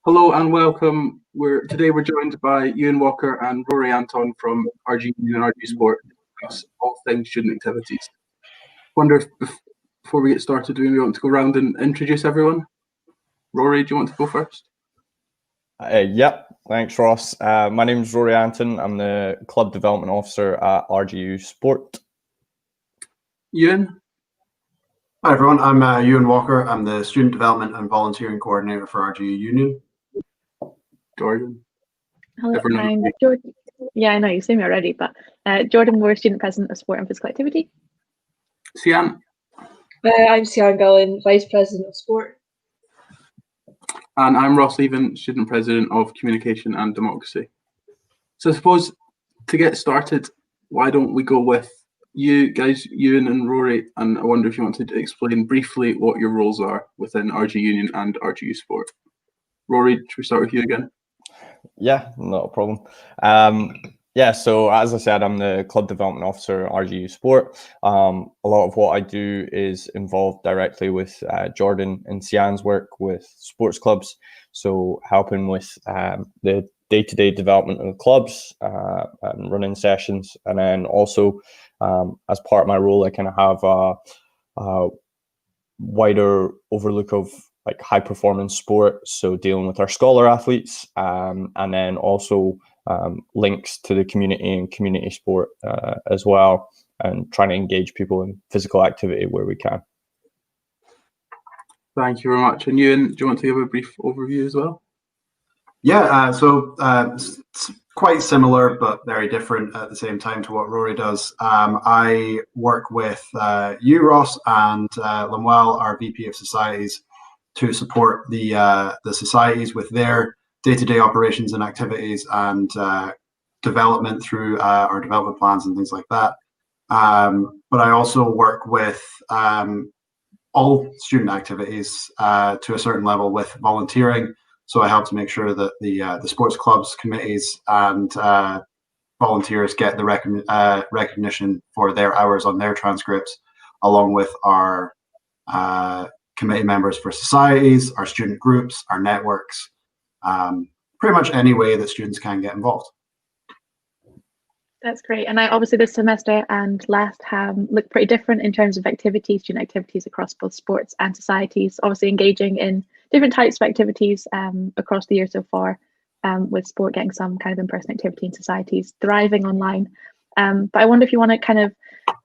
Hello and welcome. Today we're joined by Ewan Walker and Rory Anton from RG Union and RG Sport to discuss all things student activities. Wonder if before we get started, do we want to go around and introduce everyone? Rory, do you want to go first? Yep, thanks, Ross. My name is Rory Anton. I'm the Club Development Officer at RGU Sport. Ewan? Hi everyone, I'm Ewan Walker. I'm the Student Development and Volunteering Coordinator for RGU Union. Jordan? Hello, I'm Jordan. Yeah, I know you've seen me already, but Jordan Moore, Student President of Sport and Physical Activity. Sian? I'm Sian Gullen, Vice President of Sport. And I'm Ross Even, Student President of Communication and Democracy. So I suppose to get started, why don't we go with you guys, Ewan and Rory, and I wonder if you wanted to explain briefly what your roles are within RG Union and RGU Sport. Rory, should we start with you again? Yeah, not a problem. So as I said, I'm the Club Development Officer at RGU Sport. A lot of what I do is involved directly with Jordan and Sian's work with sports clubs. So helping with the day-to-day development of the clubs and running sessions. And then also as part of my role, I kind of have a wider overlook of like high performance sport, so dealing with our scholar athletes, and then also links to the community and community sport as well, and trying to engage people in physical activity where we can. Thank you very much. And Ewan, do you want to give a brief overview as well? Yeah, it's quite similar but very different at the same time to what Rory does. I work with you, Ross, and Lemuel, our VP of Societies, to support the societies with their day-to-day operations and activities and development through our development plans and things like that. But I also work with all student activities to a certain level with volunteering. So I help to make sure that the sports clubs, committees, and volunteers get the recognition for their hours on their transcripts, along with our committee members for societies, our student groups, our networks, pretty much any way that students can get involved. That's great. And obviously this semester and last look pretty different in terms of activities, student activities across both sports and societies, obviously engaging in different types of activities across the year so far, with sport getting some kind of in-person activity in societies, thriving online. But I wonder if you want to kind of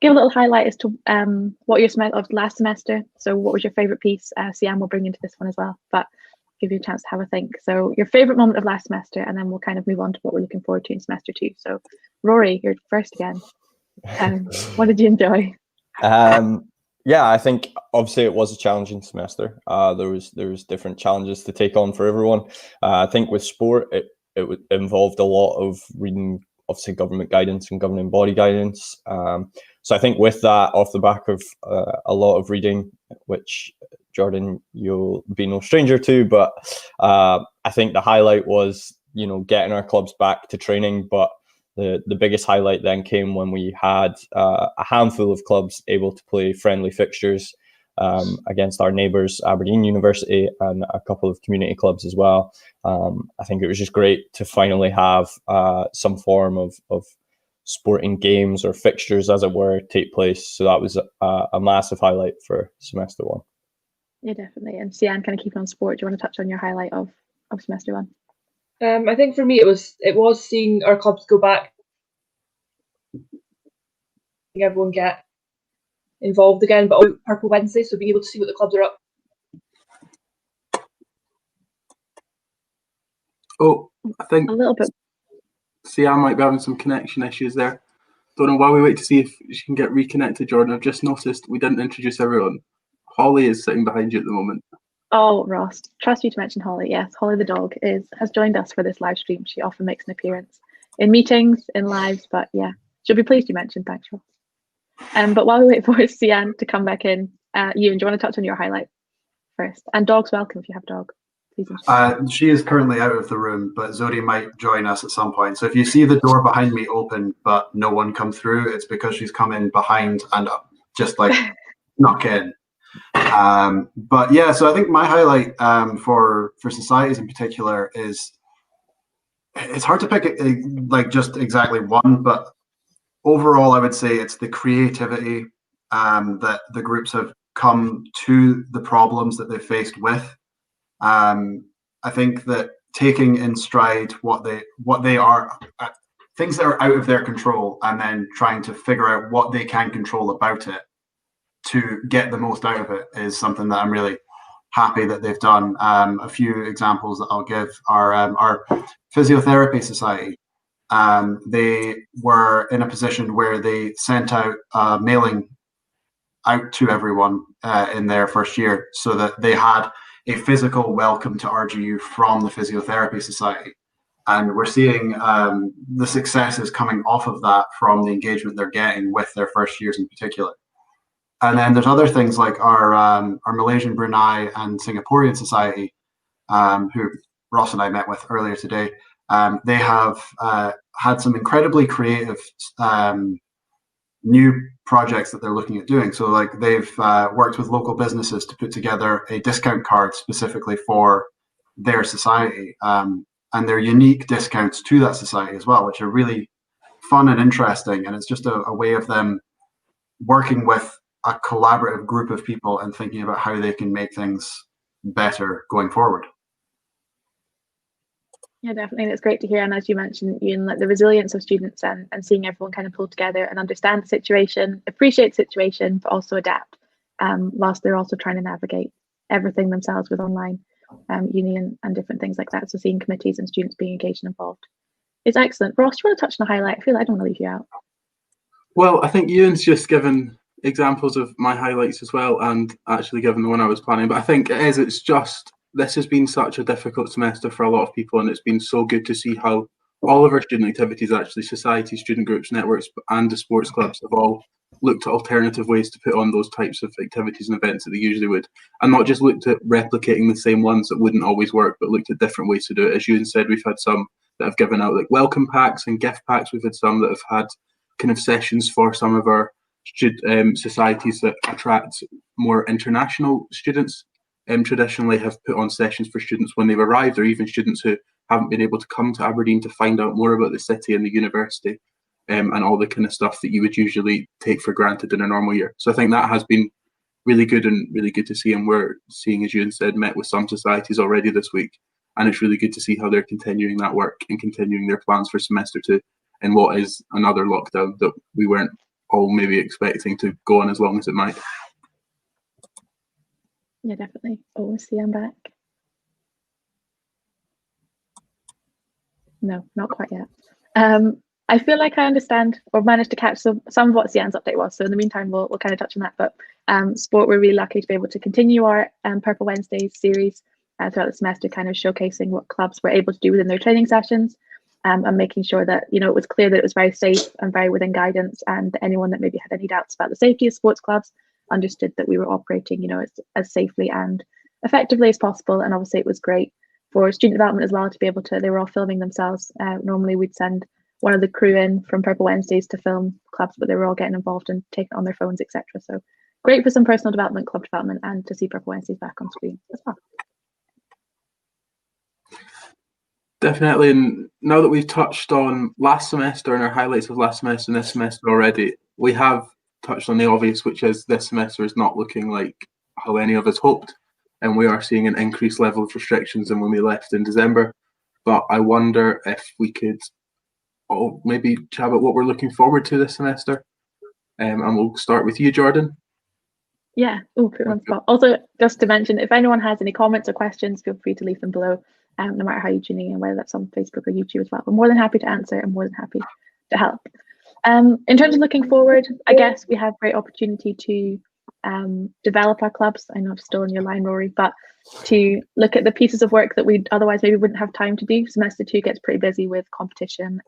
give a little highlight as to what your semester of last semester. So what was your favorite piece? Sian will bring into this one as well, but give you a chance to have a think. So your favorite moment of last semester, and then we'll kind of move on to what we're looking forward to in semester 2. So Rory, you're first again. What did you enjoy? Yeah, I think obviously it was a challenging semester. There was different challenges to take on for everyone. I think with sport, it involved a lot of reading, obviously, government guidance and governing body guidance. So I think with that, off the back of a lot of reading, which Jordan, you'll be no stranger to, but I think the highlight was, getting our clubs back to training. But the biggest highlight then came when we had a handful of clubs able to play friendly fixtures against our neighbours, Aberdeen University, and a couple of community clubs as well. I think it was just great to finally have some form of sporting games or fixtures, as it were, take place. So that was a massive highlight for semester 1. Yeah, definitely. And Sian, kind of keeping on sport, do you want to touch on your highlight of semester 1? I think for me it was seeing our clubs go back, everyone get involved again, but on Purple Wednesday, so being able to see what the clubs are up. Oh, I think a little bit. Sian might be having some connection issues there. Don't know, while we wait to see if she can get reconnected, Jordan, I've just noticed we didn't introduce everyone. Holly is sitting behind you at the moment. Oh, Ross, trust you to mention Holly. Yes, Holly the dog has joined us for this live stream. She often makes an appearance in meetings, in lives, but yeah, she'll be pleased you mentioned. Thanks, Ross. But while we wait for Sian to come back in, Ewan, do you want to touch on your highlight first? And dog's welcome if you have a dog. She is currently out of the room, but Zodi might join us at some point. So if you see the door behind me open, but no one come through, it's because she's come in behind and just like knock in. But yeah, so I think my highlight for societies in particular is, it's hard to pick like just exactly one, but overall I would say it's the creativity that the groups have come to the problems that they've faced with. I think that taking in stride what they are, things that are out of their control, and then trying to figure out what they can control about it to get the most out of it, is something that I'm really happy that they've done. A few examples that I'll give are our physiotherapy society. They were in a position where they sent out a mailing out to everyone in their first year, so that they had a physical welcome to RGU from the Physiotherapy Society. And we're seeing the successes coming off of that from the engagement they're getting with their first years in particular. And then there's other things like our Malaysian, Brunei, and Singaporean society, who Ross and I met with earlier today. They have had some incredibly creative new projects that they're looking at doing. So like they've worked with local businesses to put together a discount card specifically for their society, and they're unique discounts to that society as well, which are really fun and interesting. And it's just a way of them working with a collaborative group of people and thinking about how they can make things better going forward. Yeah, definitely. It's great to hear. And as you mentioned, Ian, like the resilience of students and seeing everyone kind of pull together and understand the situation, appreciate the situation, but also adapt, whilst they're also trying to navigate everything themselves with online uni and different things like that. So seeing committees and students being engaged and involved is excellent. Ross, do you want to touch on a highlight? I feel like I don't want to leave you out. Well, I think Ewan's just given examples of my highlights as well, and actually given the one I was planning. But I think it's just, this has been such a difficult semester for a lot of people, and it's been so good to see how all of our student activities, actually, society, student groups, networks, and the sports clubs have all looked at alternative ways to put on those types of activities and events that they usually would, and not just looked at replicating the same ones that wouldn't always work, but looked at different ways to do it. As Ewan said, we've had some that have given out like welcome packs and gift packs. We've had some that have had kind of sessions for some of our societies that attract more international students. Traditionally have put on sessions for students when they've arrived, or even students who haven't been able to come to Aberdeen to find out more about the city and the university, and all the kind of stuff that you would usually take for granted in a normal year. So I think that has been really good, and really good to see. And we're seeing, as Ewan said, met with some societies already this week, and it's really good to see how they're continuing that work and continuing their plans for semester 2 in what is another lockdown that we weren't all maybe expecting to go on as long as it might. Yeah, definitely. Oh, see, I'm back. No, not quite yet. I feel like I understand or managed to catch some of what Sian's update was. So in the meantime, we'll kind of touch on that. But sport, we're really lucky to be able to continue our Purple Wednesdays series throughout the semester, kind of showcasing what clubs were able to do within their training sessions, and making sure that, you know, it was clear that it was very safe and very within guidance, and that anyone that maybe had any doubts about the safety of sports clubs understood that we were operating, you know, as safely and effectively as possible. And obviously it was great for student development as well to be able to, they were all filming themselves. Normally we'd send one of the crew in from Purple Wednesdays to film clubs, but they were all getting involved and taking it on their phones, etc. So great for some personal development, club development, and to see Purple Wednesdays back on screen as well. Definitely. And now that we've touched on last semester and our highlights of last semester and this semester already, we have touched on the obvious, which is this semester is not looking like how any of us hoped, and we are seeing an increased level of restrictions than when we left in December. But I wonder if we could maybe chat about what we're looking forward to this semester, and we'll start with you, Jordan. Yeah, put it on spot. Also, just to mention, if anyone has any comments or questions, feel free to leave them below, no matter how you're tuning in, whether that's on Facebook or YouTube as well. We're more than happy to answer and more than happy to help. In terms of looking forward, I guess we have great opportunity to develop our clubs. I know I'm still on your line, Rory, but to look at the pieces of work that we otherwise maybe wouldn't have time to do. Semester 2 gets pretty busy with competition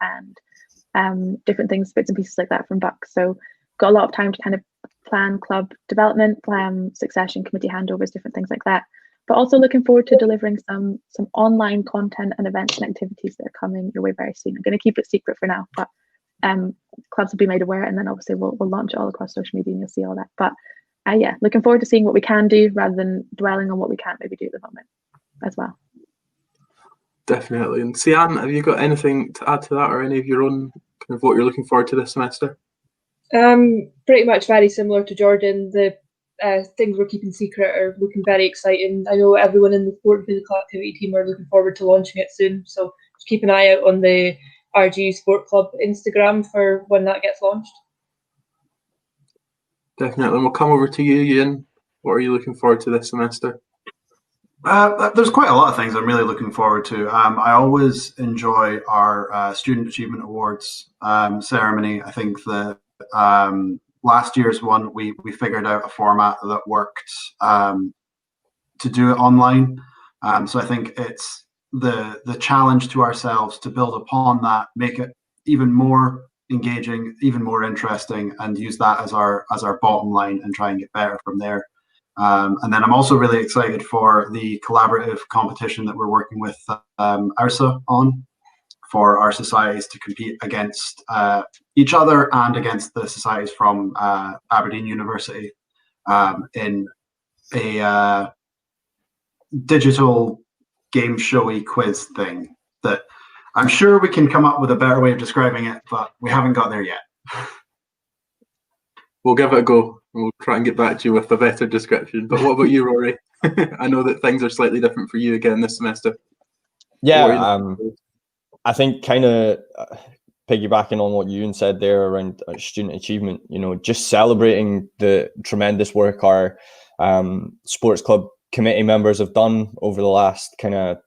and different things, bits and pieces like that from Bucks. So got a lot of time to kind of plan club development, succession, committee handovers, different things like that. But also looking forward to delivering some online content and events and activities that are coming your way very soon. I'm going to keep it secret for now, but clubs will be made aware, and then obviously we'll launch it all across social media and you'll see all that. But yeah, looking forward to seeing what we can do rather than dwelling on what we can't maybe do at the moment as well. Definitely. And Sian, have you got anything to add to that, or any of your own kind of what you're looking forward to this semester? Pretty much very similar to Jordan. The things we're keeping secret are looking very exciting. I know everyone in the sport and physical activity team are looking forward to launching it soon. So just keep an eye out on the RGU Sport Club Instagram for when that gets launched. Definitely. And we'll come over to you, Ian. What are you looking forward to this semester? There's quite a lot of things I'm really looking forward to. I always enjoy our Student Achievement Awards ceremony. I think the last year's one, we figured out a format that worked to do it online. So I think it's the challenge to ourselves to build upon that, make it even more engaging, even more interesting, and use that as our bottom line and try and get better from there. And then I'm also really excited for the collaborative competition that we're working with ARSA on, for our societies to compete against each other and against the societies from Aberdeen University in a digital game showy quiz thing that I'm sure we can come up with a better way of describing it, but we haven't got there yet. We'll give it a go. We'll try and get back to you with a better description. But what about you, Rory? I know that things are slightly different for you again this semester. Yeah, I think kind of piggybacking on what Ewan said there around student achievement, you know, just celebrating the tremendous work our sports club committee members have done over the last kind of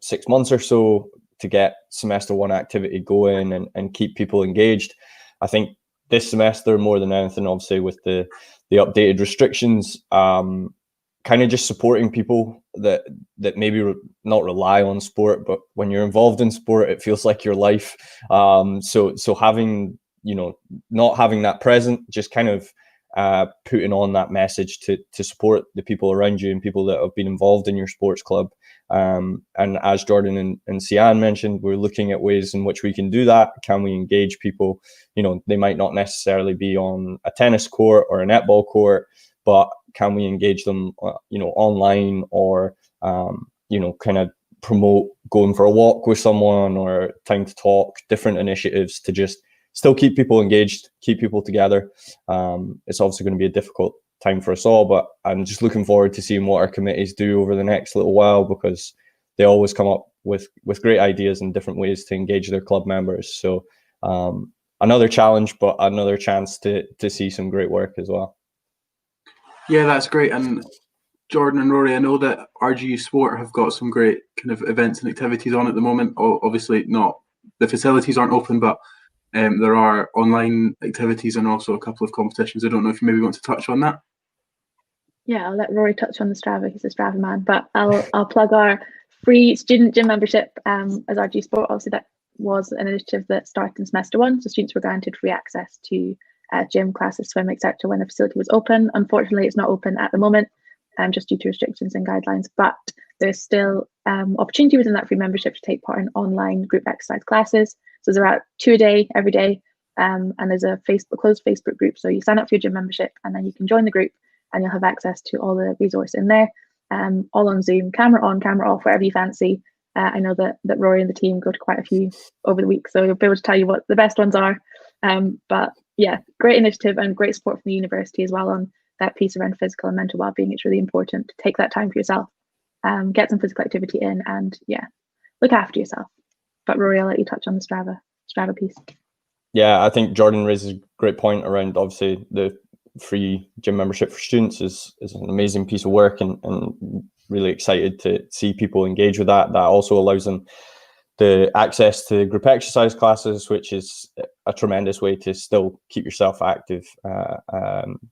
6 months or so to get semester one activity going and keep people engaged. I think this semester, more than anything, obviously with the updated restrictions, kind of just supporting people that maybe not rely on sport, but when you're involved in sport, it feels like your life. So having, you know, not having that present, just kind of putting on that message to support the people around you and people that have been involved in your sports club. And as Jordan and Sian mentioned, we're looking at ways in which we can do that. Can we engage people? You know, they might not necessarily be on a tennis court or a netball court, but can we engage them, you know, online, or, you know, kind of promote going for a walk with someone or time to talk, different initiatives to just still keep people engaged, keep people together. It's obviously going to be a difficult time for us all, but I'm just looking forward to seeing what our committees do over the next little while, because they always come up with great ideas and different ways to engage their club members. So another challenge, but another chance to see some great work as well. Yeah, that's great. And Jordan and Rory, I know that RGU Sport have got some great kind of events and activities on at the moment. Obviously, not the facilities aren't open, but there are online activities and also a couple of competitions. I don't know if you maybe want to touch on that. Yeah, I'll let Rory touch on the Strava. He's a Strava man, but I'll plug our free student gym membership as RGU Sport. Obviously, that was an initiative that started in semester one, so students were granted free access to gym classes, swim, etc. when the facility was open. Unfortunately, it's not open at the moment, just due to restrictions and guidelines, but there's still opportunity within that free membership to take part in online group exercise classes. So there's about 2 a day, every day, and there's a closed Facebook group. So you sign up for your gym membership and then you can join the group and you'll have access to all the resource in there, all on Zoom, camera on, camera off, wherever you fancy. I know that Rory and the team go to quite a few over the week, so you'll be able to tell you what the best ones are. But yeah, great initiative and great support from the university as well on that piece around physical and mental well-being. It's really important to take that time for yourself, get some physical activity in, and yeah, look after yourself. But Rory, I'll let you touch on the Strava piece. Yeah, I think Jordan raises a great point around, obviously, the free gym membership for students is an amazing piece of work, and really excited to see people engage with that. That also allows them the access to group exercise classes, which is a tremendous way to still keep yourself active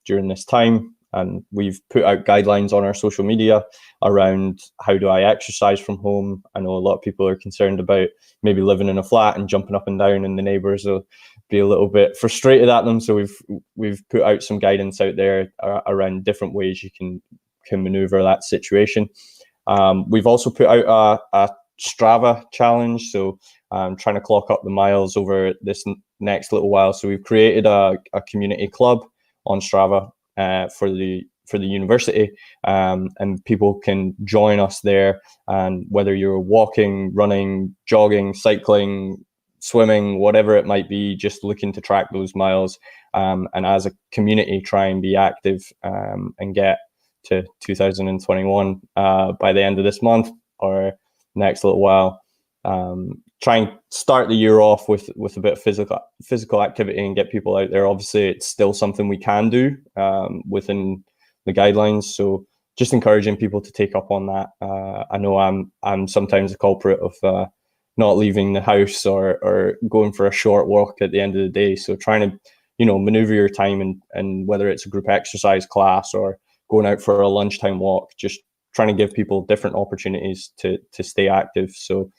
during this time. And we've put out guidelines on our social media around how do I exercise from home. I know a lot of people are concerned about maybe living in a flat and jumping up and down, and the neighbours will be a little bit frustrated at them. So we've put out some guidance out there around different ways you can maneuver that situation. We've also put out a Strava challenge, so trying to clock up the miles over this next little while. So we've created a community club on Strava for the university, and people can join us there. And whether you're walking, running, jogging, cycling, swimming, whatever it might be, just looking to track those miles, and as a community try and be active, and get to 2021 by the end of this month or next little while. Try and start the year off with a bit of physical activity and get people out there. Obviously, it's still something we can do within the guidelines, so just encouraging people to take up on that. I know I'm sometimes a culprit of not leaving the house or going for a short walk at the end of the day. So trying to, maneuver your time, and whether it's a group exercise class or going out for a lunchtime walk, just trying to give people different opportunities to stay active. So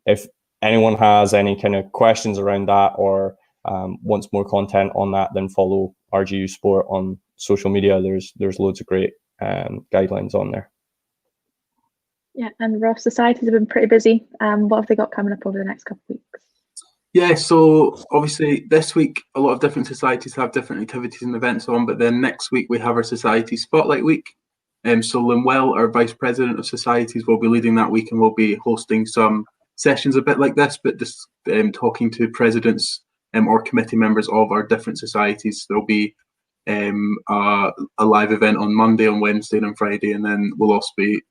if anyone has any kind of questions around that, or wants more content on that, then follow RGU Sport on social media. There's loads of great guidelines on there. Yeah, and Ross, societies have been pretty busy. What have they got coming up over the next couple of weeks? Yeah, so obviously this week a lot of different societies have different activities and events on, but then next week we have our Society Spotlight Week. So Linwell, our Vice President of Societies, will be leading that week, and we'll be hosting some sessions a bit like this, but just talking to presidents or committee members of our different societies. There'll be a live event on Monday, on Wednesday, and on Friday, and then we'll also be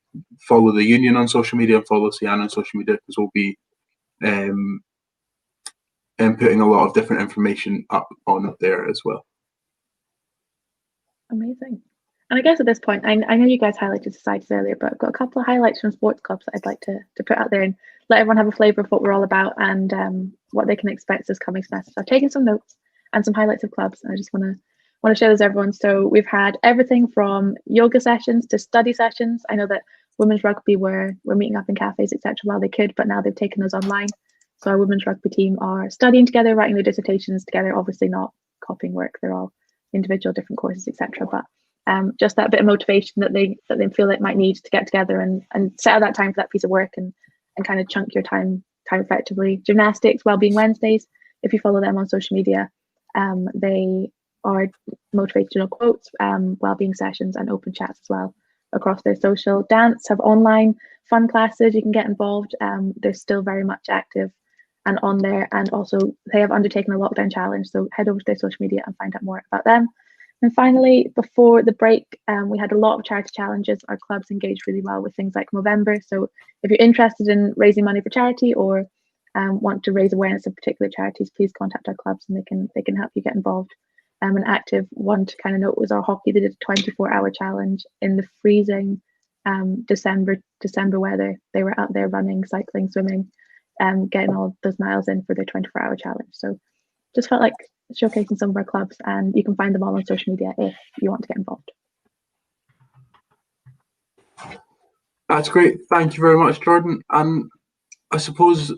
follow the union on social media and follow Sienna on social media, because we'll be putting a lot of different information up there as well. Amazing. And I guess at this point, I know you guys highlighted societies earlier, but I've got a couple of highlights from sports clubs that I'd like to put out there and let everyone have a flavour of what we're all about and what they can expect this coming semester. So I've taken some notes and some highlights of clubs, and I just want to share those with everyone. So we've had everything from yoga sessions to study sessions. I know that women's rugby were meeting up in cafes, etc., while they could, but now they've taken those online. So our women's rugby team are studying together, writing their dissertations together, obviously not copying work, they're all individual different courses, etc. But just that bit of motivation that they feel they might need to get together and set out that time for that piece of work and kind of chunk your time effectively. Gymnastics, Wellbeing Wednesdays, if you follow them on social media, they are motivational quotes, wellbeing sessions, and open chats as well across their social. Dance have online fun classes, you can get involved. They're still very much active and on there, and also they have undertaken a lockdown challenge, so head over to their social media and find out more about them. And finally, before the break, we had a lot of charity challenges. Our clubs engaged really well with things like Movember. So if you're interested in raising money for charity or want to raise awareness of particular charities, please contact our clubs and they can help you get involved. An active one to kind of note was our hockey. They did a 24-hour challenge in the freezing December weather. They were out there running, cycling, swimming, getting all those miles in for their 24-hour challenge. So just felt like showcasing some of our clubs, and you can find them all on social media if you want to get involved. That's great. Thank you very much, Jordan. I suppose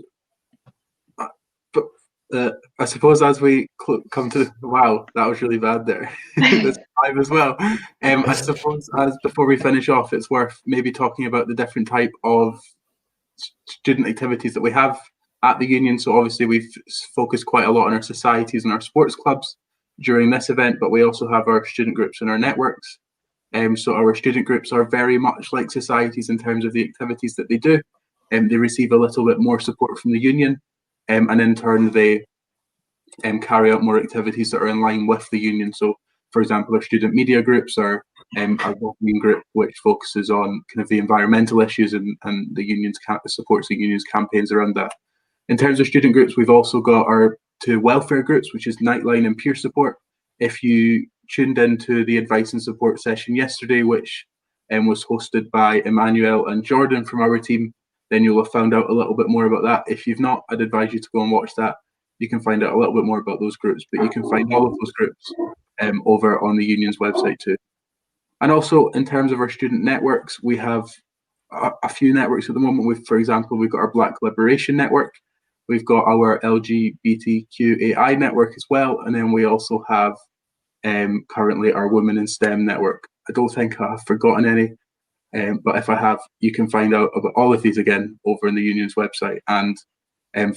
as we come to, wow, that was really bad there. That's 5 as well. I suppose as before we finish off, it's worth maybe talking about the different type of student activities that we have at the union. So obviously we've focused quite a lot on our societies and our sports clubs during this event, but we also have our student groups and our networks. So our student groups are very much like societies in terms of the activities that they do. They receive a little bit more support from the union, and in turn they carry out more activities that are in line with the union. So for example, our student media groups are our wellbeing group, which focuses on kind of the environmental issues and the union's supports the union's campaigns around that. In terms of student groups, we've also got our 2 welfare groups, which is Nightline and Peer Support. If you tuned into the advice and support session yesterday, which was hosted by Emmanuel and Jordan from our team, then you'll have found out a little bit more about that. If you've not, I'd advise you to go and watch that. You can find out a little bit more about those groups, but you can find all of those groups over on the union's website too. And also in terms of our student networks, we have a few networks at the moment. For example, we've got our Black Liberation Network. We've got our LGBTQAI network as well, and then we also have currently our Women in STEM network. I don't think I've forgotten any, but if I have, you can find out about all of these again over on the union's website. And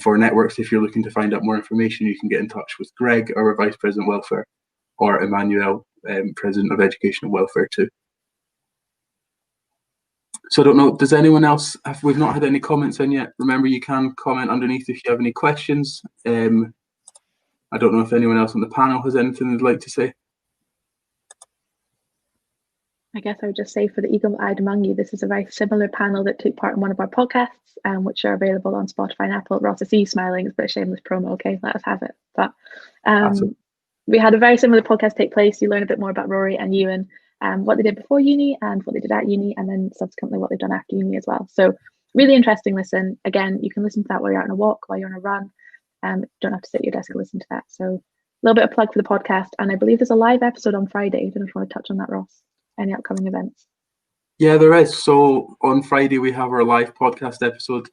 for networks, if you're looking to find out more information, you can get in touch with Greg, our Vice President Welfare, or Emmanuel, President of Education and Welfare too. So I don't know, does anyone else, we've not had any comments in yet. Remember, you can comment underneath if you have any questions. I don't know if anyone else on the panel has anything they'd like to say. I guess I would just say for the eagle-eyed among you, this is a very similar panel that took part in one of our podcasts, which are available on Spotify and Apple. Ross, I see you smiling. It's a bit of shameless promo. Okay, let us have it. But Awesome. we had a very similar podcast take place. You learn a bit more about Rory and Ewan, what they did before uni and what they did at uni, and then subsequently what they've done after uni as well. So really interesting listen. Again, you can listen to that while you're out on a walk, while you're on a run. You don't have to sit at your desk and listen to that. So a little bit of plug for the podcast. And I believe there's a live episode on Friday. I don't know if you want to touch on that, Ross. Any upcoming events? Yeah, there is. So on Friday, we have our live podcast episode,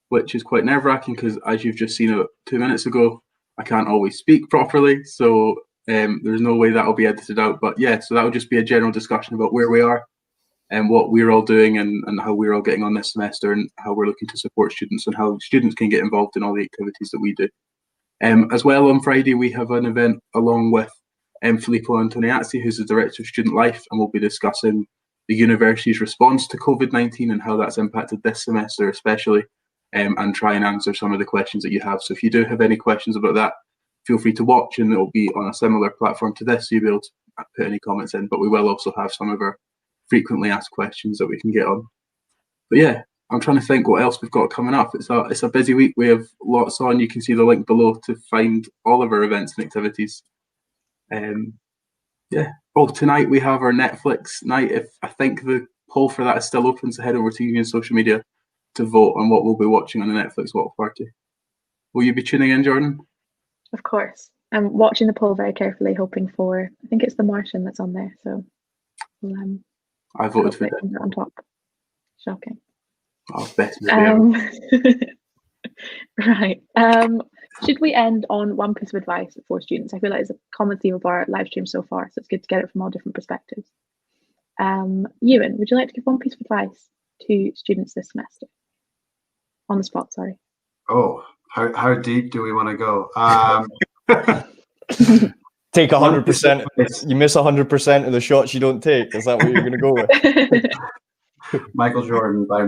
which is quite nerve-wracking because, as you've just seen it 2 minutes ago, I can't always speak properly. So there's no way that'll be edited out. But yeah, so that would just be a general discussion about where we are and what we're all doing and how we're all getting on this semester and how we're looking to support students and how students can get involved in all the activities that we do. As well, on Friday, we have an event along with Filippo Antoniazzi, who's the Director of Student Life, and we'll be discussing the university's response to COVID-19 and how that's impacted this semester especially, and try and answer some of the questions that you have. So if you do have any questions about that, feel free to watch, and it'll be on a similar platform to this, so you'll be able to put any comments in, but we will also have some of our frequently asked questions that we can get on. But yeah, I'm trying to think what else we've got coming up. It's a busy week. We have lots on. You can see the link below to find all of our events and activities. Yeah. Oh, tonight we have our Netflix night. If I think the poll for that is still open, so head over to Union social media to vote on what we'll be watching on the Netflix watch party. Will you be tuning in, Jordan? Of course. I'm watching the poll very carefully, hoping for, I think it's The Martian that's on there. So I voted for it on top. Shocking. Oh, best movie ever. Right. Should we end on one piece of advice for students? I feel like it's a common theme of our live stream so far, so it's good to get it from all different perspectives. Ewan, would you like to give one piece of advice to students this semester? On the spot, sorry. Oh, how deep do we want to go? Take 100%. You miss 100% of the shots you don't take. Is that what you're going to go with? Michael Jordan by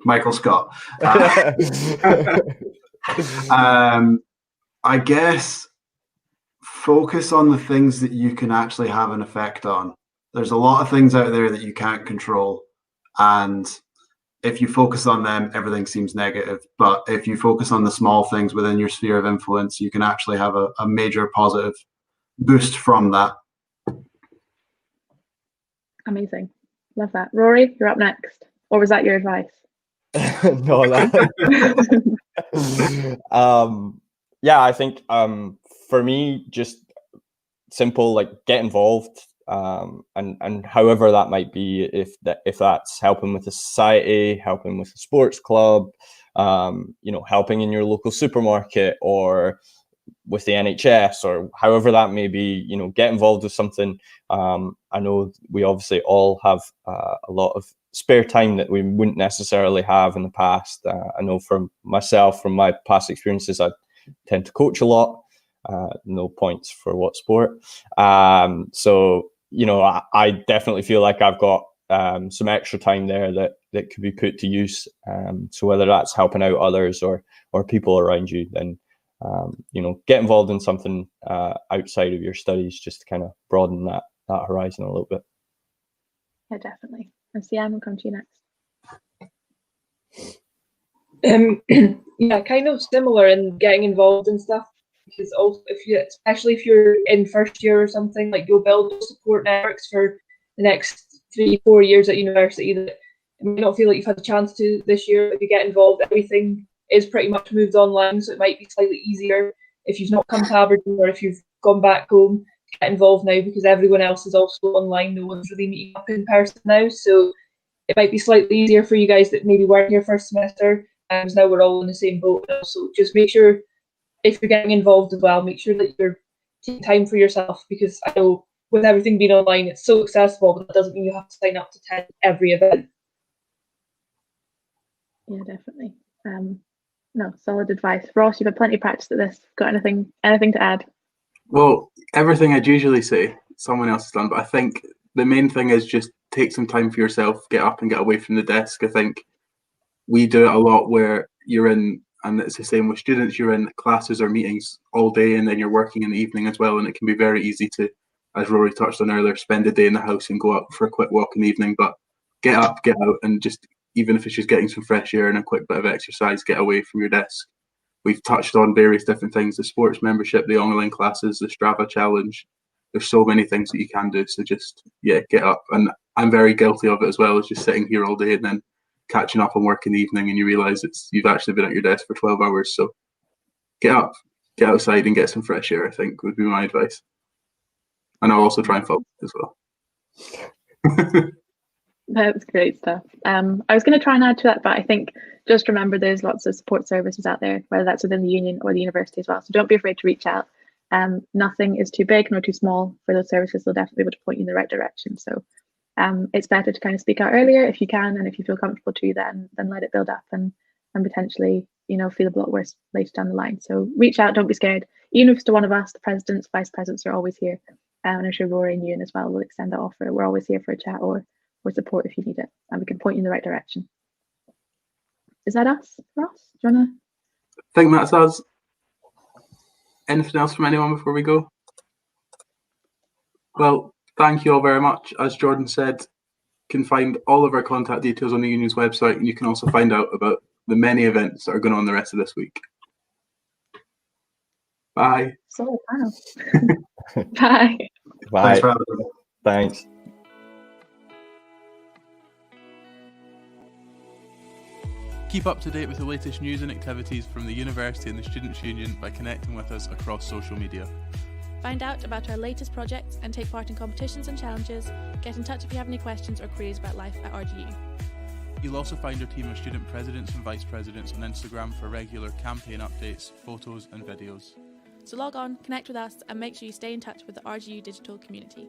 Michael Scott. I guess focus on the things that you can actually have an effect on. There's a lot of things out there that you can't control, and if you focus on them, everything seems negative. But if you focus on the small things within your sphere of influence, you can actually have a major positive boost from that. Amazing. Love that. Rory, you're up next. Or was that your advice? No, yeah, I think for me, just simple, like get involved, and however that might be, if that's helping with the society, helping with the sports club, helping in your local supermarket or with the NHS or however that may be, get involved with something. I know we obviously all have a lot of spare time that we wouldn't necessarily have in the past. I know from myself, from my past experiences, I tend to coach a lot. No points for what sport. So, I definitely feel like I've got some extra time there that could be put to use. So whether that's helping out others or people around you, then get involved in something outside of your studies, just to kind of broaden that horizon a little bit. Yeah, definitely. And Sian, we'll come to you next. Yeah, kind of similar in getting involved in stuff, because also especially if you're in first year or something, like you'll build support networks for the next 3-4 years at university that you may not feel like you've had a chance to this year. If you get involved, everything is pretty much moved online, so it might be slightly easier if you've not come to Aberdeen or if you've gone back home to get involved now, because everyone else is also online. No one's really meeting up in person now, so it might be slightly easier for you guys that maybe weren't here first semester, because now we're all in the same boat. So just make sure, if you're getting involved as well, make sure that you're taking time for yourself, because I know with everything being online, it's so accessible, but that doesn't mean you have to sign up to attend every event. Yeah, definitely. No, solid advice. Ross, you've had plenty of practice at this. Got anything to add? Well, everything I'd usually say. someone else has done. But I think the main thing is just take some time for yourself, get up and get away from the desk. I think we do it a lot where you're in, and it's the same with students, you're in classes or meetings all day and then you're working in the evening as well. And it can be very easy to, as Rory touched on earlier, spend a day in the house and go out for a quick walk in the evening. But get up, get out, and just, even if it's just getting some fresh air and a quick bit of exercise, get away from your desk. We've touched on various different things, the sports membership, the online classes, the Strava challenge. There's so many things that you can do. So just, get up. And I'm very guilty of it as well, as just sitting here all day and then catching up on work in the evening, and you realise you've actually been at your desk for 12 hours. So get up, get outside and get some fresh air, I think would be my advice. And I'll also try and focus as well. That's great stuff. I was going to try and add to that, but I think just remember there's lots of support services out there, whether that's within the union or the university as well. So don't be afraid to reach out. Nothing is too big nor too small for those services. They'll definitely be able to point you in the right direction. So it's better to kind of speak out earlier if you can, and if you feel comfortable to, then let it build up and potentially, feel a lot worse later down the line. So reach out, don't be scared. Even if it's to one of us, the presidents, vice presidents are always here. And I'm sure Rory and Ewan as well will extend that offer. We're always here for a chat or support if you need it, and we can point you in the right direction. Is that us, Ross? Do you want to? I think that's us. Anything else from anyone before we go? Well, thank you all very much. As Jordan said, you can find all of our contact details on the union's website, and you can also find out about the many events that are going on the rest of this week. Bye. So, wow. Bye. Bye. Thanks for having me. Thanks. Keep up to date with the latest news and activities from the university and the Students' Union by connecting with us across social media. Find out about our latest projects and take part in competitions and challenges. Get in touch if you have any questions or queries about life at RGU. You'll also find our team of student presidents and vice presidents on Instagram for regular campaign updates, photos and videos. So log on, connect with us, and make sure you stay in touch with the RGU digital community.